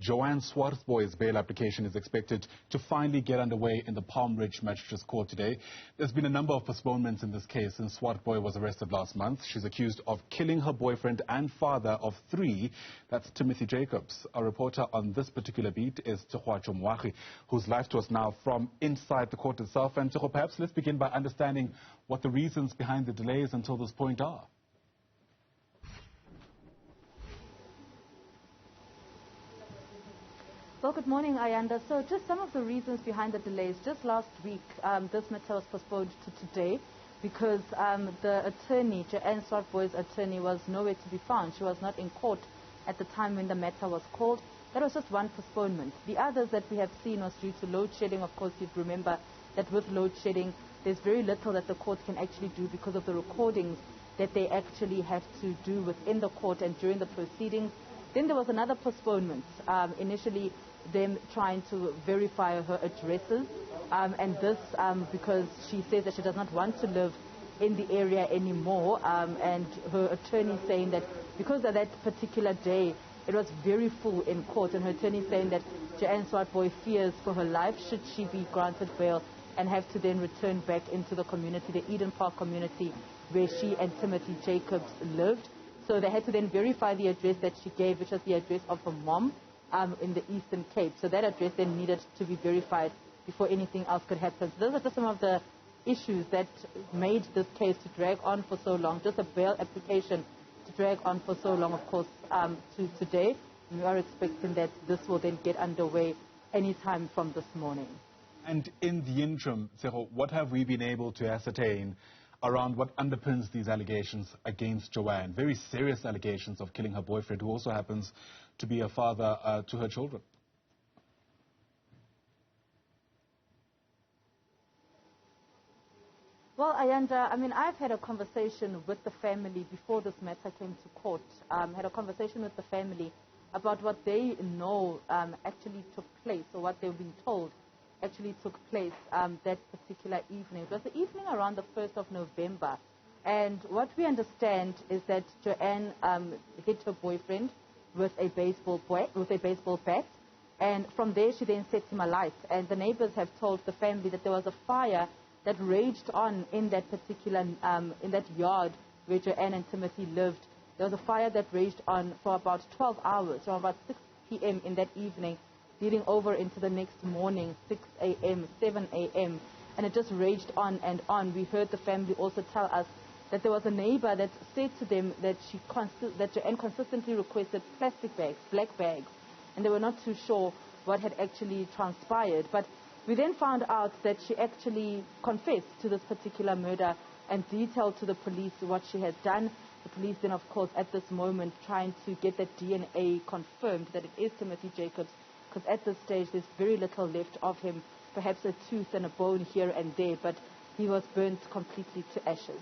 Joanne Swartboi's bail application is expected to finally get underway in the Palm Ridge Magistrate's Court today. There's been a number of postponements in this case since Swartbooi was arrested last month. She's accused of killing her boyfriend and father of three. That's Timothy Jacobs. Our reporter on this particular beat is Tshegohaco Moagi, who's live to us now from inside the court itself. And Tshegohaco, perhaps let's begin by understanding what the reasons behind the delays until this point are. Well, good morning, Ayanda. So just some of the reasons behind the delays. Just last week, this matter was postponed to today because the attorney, Joanne Swartboi's attorney, was nowhere to be found. She was not in court at the time when the matter was called. That was just one postponement. The others that we have seen was due to load shedding. Of course, you'd remember that with load shedding, there's very little that the court can actually do because of the recordings that they actually have to do within the court and during the proceedings. Then there was another postponement. Initially, them trying to verify her addresses, and this because she says that she does not want to live in the area anymore, and her attorney saying that because of that particular day, it was very full in court, and her attorney saying that Joanne Swartbooi fears for her life should she be granted bail and have to then return back into the community, the Eden Park community, where she and Timothy Jacobs lived. So they had to then verify the address that she gave, which was the address of her mom in the Eastern Cape. So that address then needed to be verified before anything else could happen. So those are just some of the issues that made this case to drag on for so long, just a bail application to drag on for so long, of course, to today. We are expecting that this will then get underway anytime from this morning. And in the interim, Tshegohaco, what have we been able to ascertain around what underpins these allegations against Joanne? Very serious allegations of killing her boyfriend, who also happens to be a father to her children. Well, Ayanda, I mean, I've had a conversation with the family before this matter came to court. Had a conversation with the family about what they know actually took place, or what they've been told actually took place that particular evening. It was the evening around the 1st of November. And what we understand is that Joanne hit her boyfriend with a baseball bat. And from there, she then set him alight. And the neighbors have told the family that there was a fire that raged on in that particular, in that yard where Joanne and Timothy lived. There was a fire that raged on for about 12 hours, from about 6 p.m. in that evening, leading over into the next morning, 6 a.m., 7 a.m., and it just raged on and on. We heard the family also tell us that there was a neighbor that said to them that Joanne consistently requested plastic bags, black bags, and they were not too sure what had actually transpired. But we then found out that she actually confessed to this particular murder and detailed to the police what she had done. The police then, of course, at this moment, trying to get that DNA confirmed that it is Timothy Jacobs, because at this stage there's very little left of him, perhaps a tooth and a bone here and there, but he was burnt completely to ashes.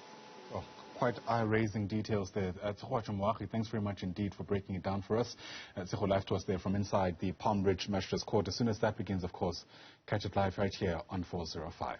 Oh, quite eye-raising details there. Tshegohaco Moagi, thanks very much indeed for breaking it down for us. Tshegohaco live to us there from inside the Palm Ridge Magistrate's Court. As soon as that begins, of course, catch it live right here on 405.